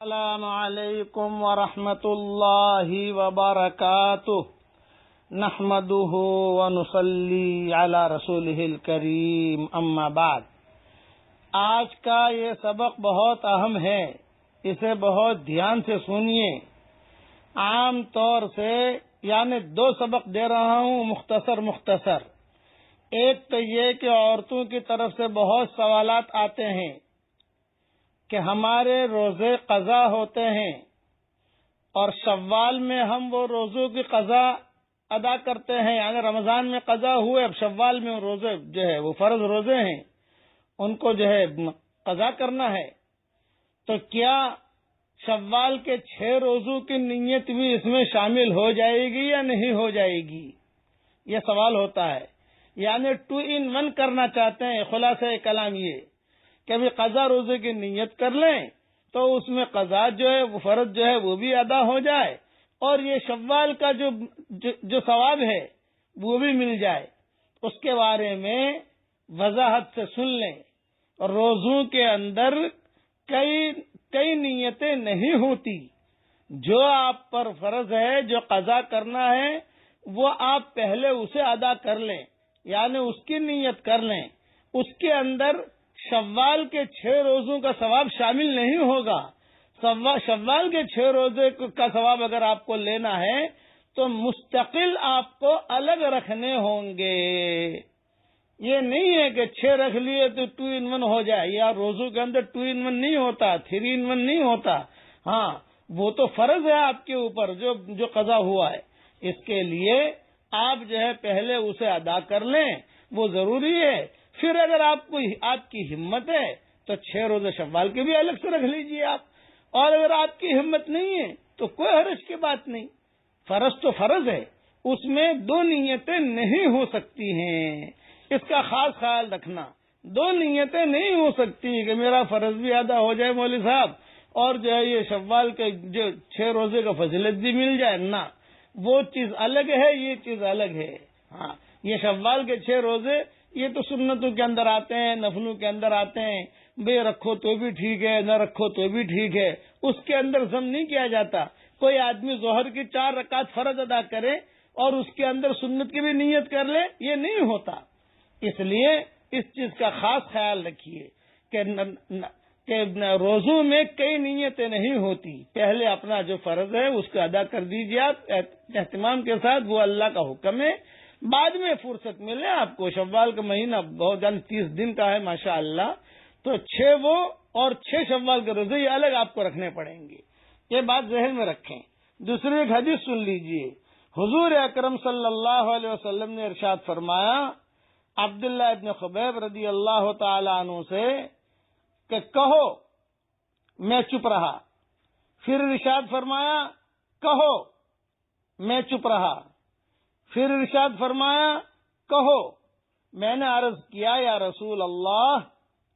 السلام علیکم ورحمۃ اللہ وبرکاتہ نحمده ونصلی علی رسولہ الکریم اما بعد۔ آج کا یہ سبق بہت اہم ہے، اسے بہت دھیان سے سنیے۔ عام طور سے دو سبق دے رہا ہوں مختصر۔ ایک تو یہ کہ عورتوں کی طرف سے بہت سوالات آتے ہیں کہ ہمارے روزے قضا ہوتے ہیں اور شوال میں ہم وہ روزوں کی قضا ادا کرتے ہیں، رمضان میں قضا ہوئے، اب شوال میں روزے وہ فرض روزے ہیں، ان کو قضا کرنا ہے، تو کیا شوال کے 6 روزوں کی نیت بھی اس میں شامل ہو جائے گی یا نہیں ہو جائے گی؟ یہ سوال ہوتا ہے، 2 in 1 کرنا چاہتے ہیں۔ خلاصہ کلام یہ کہ ابھی قضا روزے کی نیت کر لیں تو اس میں قضا وہ فرض وہ بھی ادا ہو جائے اور یہ شوال کا جو ثواب ہے وہ بھی مل جائے۔ اس کے بارے میں وضاحت سے سن لیں۔ روزوں کے اندر کئی نیتیں نہیں ہوتی، جو آپ پر فرض ہے، جو قضا کرنا ہے، وہ آپ پہلے اسے ادا کر لیں، اس کی نیت کر لیں۔ اس کے اندر شوال کے 6 روزوں کا ثواب شامل نہیں ہوگا۔ شوال کے 6 روزے کا ثواب اگر آپ کو لینا ہے تو مستقل آپ کو الگ رکھنے ہوں گے۔ یہ نہیں ہے کہ 6 رکھ لیے تو 2 in 1 ہو جائے، یا روزوں کے اندر 2 in 1 نہیں ہوتا، 3 in 1 نہیں ہوتا۔ ہاں، وہ تو فرض ہے آپ کے اوپر جو قضا ہوا ہے، اس کے لیے آپ پہلے اسے ادا کر لیں، وہ ضروری ہے۔ پھر اگر آپ کی ہمت ہے تو 6 روزے شوال کے بھی الگ سے رکھ لیجئے آپ، اور اگر آپ کی ہمت نہیں ہے تو کوئی حرج کی بات نہیں۔ فرض تو فرض ہے، اس میں 2 نیتیں نہیں ہو سکتی ہیں، اس کا خاص خیال رکھنا۔ 2 نیتیں نہیں ہو سکتی کہ میرا فرض بھی ادا ہو جائے مولوی صاحب اور یہ شوال کے 6 روزے کا فضیلت بھی مل جائے، نہ، وہ چیز الگ ہے، یہ چیز الگ ہے۔ ہاں، یہ شوال کے 6 روزے یہ تو سنتوں کے اندر آتے ہیں، نفلوں کے اندر آتے ہیں، بے رکھو تو بھی ٹھیک ہے، نہ رکھو تو بھی ٹھیک ہے، اس کے اندر ضم نہیں کیا جاتا۔ کوئی آدمی ظہر کی 4 رکعت فرض ادا کرے اور اس کے اندر سنت کی بھی نیت کر لے، یہ نہیں ہوتا۔ اس لیے اس چیز کا خاص خیال رکھیے کہ روزوں میں کئی نیتیں نہیں ہوتی۔ پہلے اپنا جو فرض ہے اس کو ادا کر دیجیے آپ اہتمام کے ساتھ، وہ اللہ کا حکم ہے۔ بعد میں فرصت ملے آپ کو، شوال کا مہینہ بہت 30 دن کا ہے ماشاءاللہ، تو 6 وہ اور 6 شوال کے روزے یہ الگ آپ کو رکھنے پڑیں گے۔ یہ بات ذہن میں رکھیں۔ دوسری ایک حدیث سن لیجئے۔ حضور اکرم صلی اللہ علیہ وسلم نے ارشاد فرمایا عبداللہ ابن خبیب رضی اللہ تعالی عنہ سے کہ کہو، میں چپ رہا۔ پھر ارشاد فرمایا کہو، میں چپ رہا۔ پھر ارشاد فرمایا کہو، میں نے عرض کیا یا رسول اللہ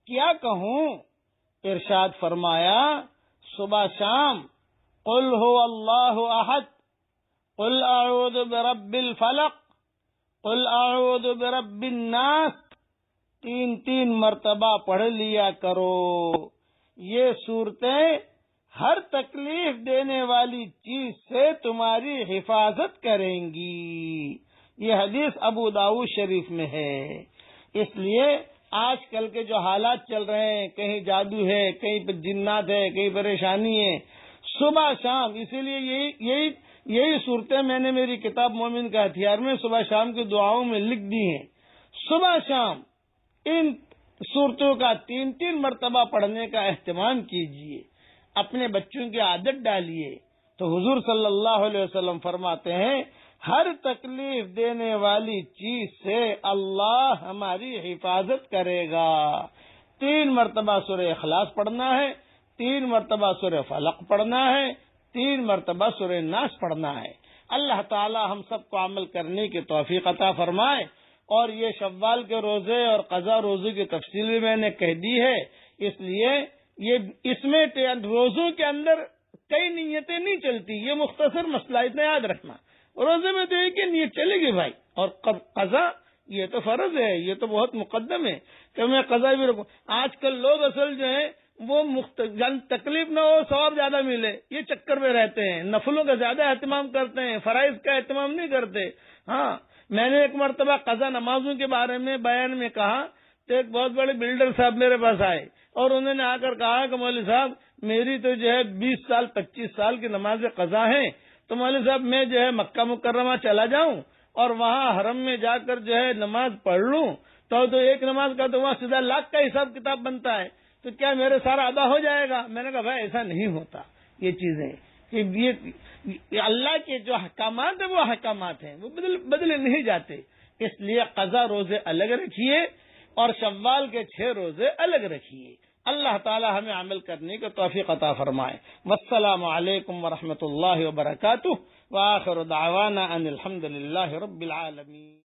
کیا کہوں؟ ارشاد فرمایا صبح شام قل هو اللہ احد، قل اعوذ برب الفلق، قل اعوذ برب الناس 3 مرتبہ پڑھ لیا کرو۔ یہ صورتیں ہر تکلیف دینے والی چیز سے تمہاری حفاظت کریں گی۔ یہ حدیث ابو داؤد شریف میں ہے۔ اس لیے آج کل کے جو حالات چل رہے ہیں، کہیں جادو ہے، کہیں جنات ہے، کہیں پریشانی ہے، صبح شام، اسی لیے یہی صورتیں میں نے میری کتاب مومن کا ہتھیار میں صبح شام کی دعاؤں میں لکھ دی ہیں۔ صبح شام ان صورتوں کا 3 مرتبہ پڑھنے کا اہتمام کیجیے، اپنے بچوں کی عادت ڈالیے۔ تو حضور صلی اللہ علیہ وسلم فرماتے ہیں ہر تکلیف دینے والی چیز سے اللہ ہماری حفاظت کرے گا۔ 3 مرتبہ سورہ اخلاص پڑھنا ہے، 3 مرتبہ سورہ فلق پڑھنا ہے، 3 مرتبہ سورہ ناس پڑھنا ہے۔ اللہ تعالی ہم سب کو عمل کرنے کی توفیق عطا فرمائے۔ اور یہ شوال کے روزے اور قضا روزے کی تفصیل بھی میں نے کہہ دی ہے، اس لیے اس میں روزوں کے اندر کئی نیتیں نہیں چلتی، یہ مختصر مسئلہ اتنا یاد رکھنا۔ روزے میں تو ایک ہی نیت چلے گی بھائی، اور قضا یہ تو فرض ہے، یہ تو بہت مقدم ہے کہ میں قضا بھی رکھوں۔ آج کل لوگ اصل وہ تکلیف نہ ہو، ثواب زیادہ ملے، یہ چکر میں رہتے ہیں، نفلوں کا زیادہ اہتمام کرتے ہیں، فرائض کا اہتمام نہیں کرتے۔ ہاں، میں نے ایک مرتبہ قضا نمازوں کے بارے میں بیان میں کہا تو ایک بہت بڑے بلڈر صاحب میرے پاس آئے اور انہوں نے آ کر کہا کہ مولوی صاحب میری تو جو ہے 20 سال 25 سال کی نماز قضا ہیں، تو مولوی صاحب میں جو ہے مکہ مکرمہ چلا جاؤں اور وہاں حرم میں جا کر جو ہے نماز پڑھ لوں تو ایک نماز کا تو وہاں سیدھا لاکھ کا حساب کتاب بنتا ہے، تو کیا میرے سارا ادا ہو جائے گا؟ میں نے کہا بھائی ایسا نہیں ہوتا، یہ چیزیں کہ یہ اللہ کے جو احکامات ہیں وہ احکامات ہیں، وہ بدلے نہیں جاتے۔ اس لیے قضا روزے الگ رکھیے اور شوال کے 6 روزے الگ رکھیے۔ اللہ تعالی ہمیں عمل کرنے کا توفیق عطا فرمائے۔ والسلام علیکم ورحمۃ اللہ وبرکاتہ، وآخر دعوانا ان الحمد للہ رب العالمین۔